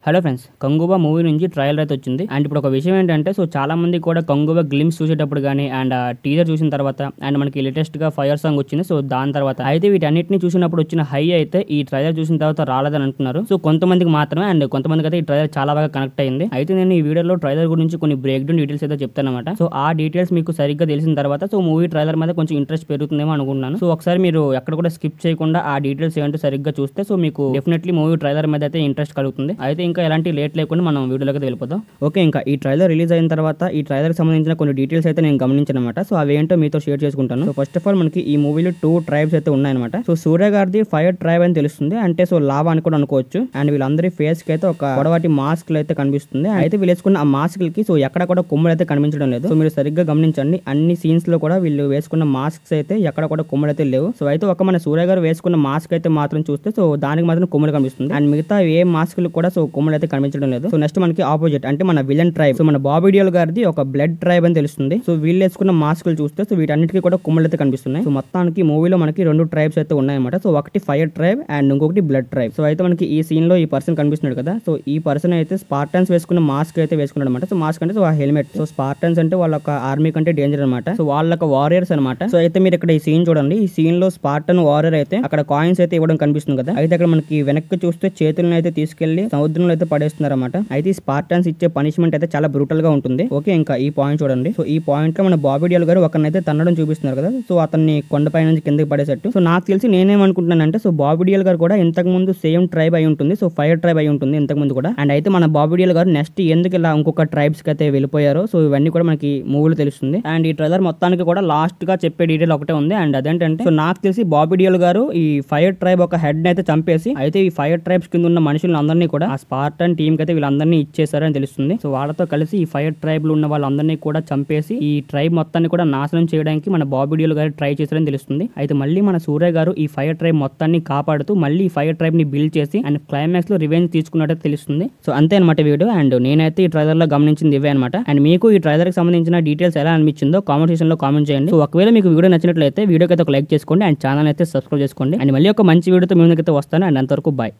Hello friends, Kanguva movie నుంచి trial అయితే వచ్చింది. అండ్ ఇప్పుడు ఒక విషయం ఏంటంటే, సో చాలా మంది కూడా కంగువా గ్లిమ్స్ చూసేటప్పుడు కానీ అండ్ టీజర్ చూసిన తర్వాత అండ్ మనకి లేటెస్ట్ గా ఫైర్ సాంగ్ వచ్చింది. సో దాని తర్వాత అయితే వీటన్నిటిని చూసినప్పుడు వచ్చిన హై అయితే ఈ ట్రైలర్ చూసిన తర్వాత రాలేదని అంటున్నారు. సో కొంతమందికి మాత్రమే అండ్ కొంతమందికి అయితే ఈ ట్రైలర్ చాలా బాగా కనెక్ట్ అయింది. అయితే నేను ఈ వీడియోలో ట్రైలర్ గురించి కొన్ని బ్రేక్ డౌన్ డీటెయిల్స్ అయితే చెప్తాను అనమాట. సో ఆ డీటెయిల్స్ మీకు సరిగ్గా తెలిసిన తర్వాత సో మూవీ ట్రైలర్ మీద కొంచెం ఇంట్రెస్ట్ పెరుగుతుందేమో అనుకుంటున్నాను. సో ఒకసారి మీరు ఎక్కడ కూడా స్కిప్ చేయకుండా ఆ డీటెయిల్స్ ఏంటో సరిగ్గా చూస్తే సో మీకు డెఫినెట్లీ మూవీ ట్రైలర్ మీద అయితే ఇంట్రెస్ట్ కలుగుతుంది. అయితే ఇంకా ఎలాంటి లేట్ లేకుండా మనం వీడియోలోకి వెళ్ళిపోతాం. ఓకే, ఇంకా ఈ ట్రైలర్ రిలీజ్ అయిన తర్వాత ఈ ట్రైలర్ కి సంబంధించిన కొన్ని డీటెయిల్స్ అయితే నేను గమనించాను అనమాట. సో అవి ఏంటో మీతో షేర్ చేసుకుంటాను. సో ఫస్ట్ ఆఫ్ ఆల్ మనకి ఈ మూవీలో 2 ట్రైబ్స్ అయితే ఉన్నాయన్నమాట. సో సూర్య గారిది ఫైర్ ట్రైబ్ అని తెలుస్తుంది, అంటే సో లావా అని కూడా అనుకోవచ్చు. అండ్ వీళ్ళందరి ఫేస్ కి అయితే ఒక పొడవాటి మాస్క్ అయితే కనిపిస్తుంది. అయితే వీళ్ళు వేసుకున్న ఆ మాస్క్ కి సో ఎక్కడ కూడా కొమ్ములు అయితే కనిపించడం లేదు. సో మీరు సరిగ్గా గమనించండి, అన్ని సీన్స్ లో కూడా వీళ్ళు వేసుకున్న మాస్క్స్ అయితే ఎక్కడ కూడా కొమ్ములు అయితే లేవు. సో అయితే ఒక మన సూర్య గారు వేసుకున్న మాస్క్ అయితే మాత్రం చూస్తే సో దానికి మాత్రం కొమ్ములు కనిపిస్తుంది. అండ్ మిగతా ఏ మాస్క్ కూడా సో కొమ్ములు అయితే కనిపించడం లేదు. సో నెక్స్ట్ మనకి ఆపోజిట్ అంటే మన విలన్ ట్రైబ్, సో మన బాబీ డియోల్ గారిది ఒక బ్లడ్ ట్రైబ్ అని తెలుస్తుంది. సో వీళ్ళు వేసుకున్న మాస్కులు చూస్తే సో వీటన్నిటికీ కూడా కొమ్ములు అయితే కనిపిస్తున్నాయి. సో మొత్తానికి మూవీలో మనకి 2 ట్రైబ్స్ అయితే ఉన్నాయన్నమాట. సో ఒకటి ఫైర్ ట్రైబ్ అండ్ ఇంకొకటి బ్లడ్ ట్రైబ్. సో అయితే మనకి ఈ సీన్ లో ఈ పర్సన్ కనిపిస్తున్నాడు కదా, సో ఈ పర్సన్ అయితే స్పార్టన్స్ వేసుకున్న మాస్క్ అయితే వేసుకున్నాడు అనమాట. సో మాస్క్ అంటే సో హెల్మెట్. సో స్పార్టన్స్ అంటే వాళ్ళ ఆర్మీ కంటే డేంజర్ అనమాట. సో వాళ్ళ వారియర్స్ అనమాట. సో అయితే మీరు ఇక్కడ ఈ సీన్ చూడండి, ఈ సీన్ లో స్పార్టన్ వారియర్ అయితే అక్కడ కాయిన్స్ అయితే ఇవ్వడం కనిపిస్తుంది కదా. అయితే అక్కడ మనకి వెనక్కి చూస్తే చేతులను అయితే తీసుకెళ్లి సముద్రంలో అయితే పడేస్తున్నారు అనమాట. అయితే స్పార్టన్స్ ఇచ్చే పనిష్మెంట్ అయితే చాలా బ్రూటల్ గా ఉంటుంది. ఓకే, ఇంకా ఈ పాయింట్ చూడండి. సో ఈ పాయింట్ లో మన బాబీ డియోల్ గారు ఒకరినైతే తన్నడం చూపిస్తున్నారు కదా, సో అతన్ని కొండపై నుంచి కిందకి పడేసట్టు. సో నాకు తెలిసి నేనేమనుకుంటున్నానంటే సో బాబీ డియోల్ గారు కూడా ఇంతకు ముందు సేమ్ ట్రైబ్ అయి ఉంటుంది. సో ఫైర్ ట్రైబ్ అయి ఉంటుంది ఇంతకు ముందు కూడా. అండ్ అయితే మన బాబీ డియోల్ గారు నెక్స్ట్ ఎందుకు ఇలా ఇంకొక ట్రైబ్స్ కి అయితే వెళ్ళిపోయారో సో ఇవన్నీ కూడా మనకి మూవీలో తెలుస్తుంది. అండ్ ఈ ట్రైలర్ మొత్తానికి కూడా లాస్ట్ గా చెప్పే డీటెయిల్ ఒకటే ఉంది. అండ్ అదేంటంటే సో నాకు తెలిసి బాబీ డియోల్ గారు ఈ ఫైర్ ట్రైబ్ ఒక హెడ్ ని అయితే చంపేసి అయితే ఈ ఫైర్ ట్రైబ్స్ కింద ఉన్న మనుషులను అందరినీ కూడా ఆ స్పార్టన్ టీమ్ కి అయితే వీళ్ళందరినీ ఇచ్చేసారని తెలుస్తుంది. సో వాళ్ళతో కలిసి ఈ ఫైర్ ట్రైబ్ లో ఉన్న వాళ్ళందరినీ కూడా చంపేసి ఈ ట్రైబ్ మొత్తాన్ని కూడా నాశనం చేయడానికి మన బాబీ డియోల్ గారు ట్రై చేశారని తెలుస్తుంది. అయితే మళ్ళీ మన సూర్య గారు ఈ ఫైర్ ట్రైబ్ మొత్తాన్ని కాపాడుతూ మళ్ళీ ఈ ఫైర్ ట్రైబ్ ని బిల్డ్ చేసి అండ్ క్లైమాక్స్ లో రివెంజ్ తీసుకున్నట్టు తెలుస్తుంది. సో అంతే అనమాట వీడియో. అండ్ నేనైతే ఈ ట్రైలర్ లో గమనించింది ఇవే అనమాట. అండ్ మీకు ఈ ట్రైలర్ కి సంబంధించిన డీటెయిల్స్ ఎలా అనిపించిందో కామెంట్ సెక్షన్ లో కామెంట్ చేయండి. సో ఒకవేళ మీకు వీడియో నచ్చినట్లయితే వీడియోకి అయితే ఒక లైక్ చేసుకోండి అండ్ ఛానల్ అయితే సబ్స్క్రైబ్ చేసుకోండి. అండ్ మళ్ళీ ఒక మంచి వీడియోతో మీ ముందుకైతే వస్తాను. అండ్ అంతవరకు బాయ్.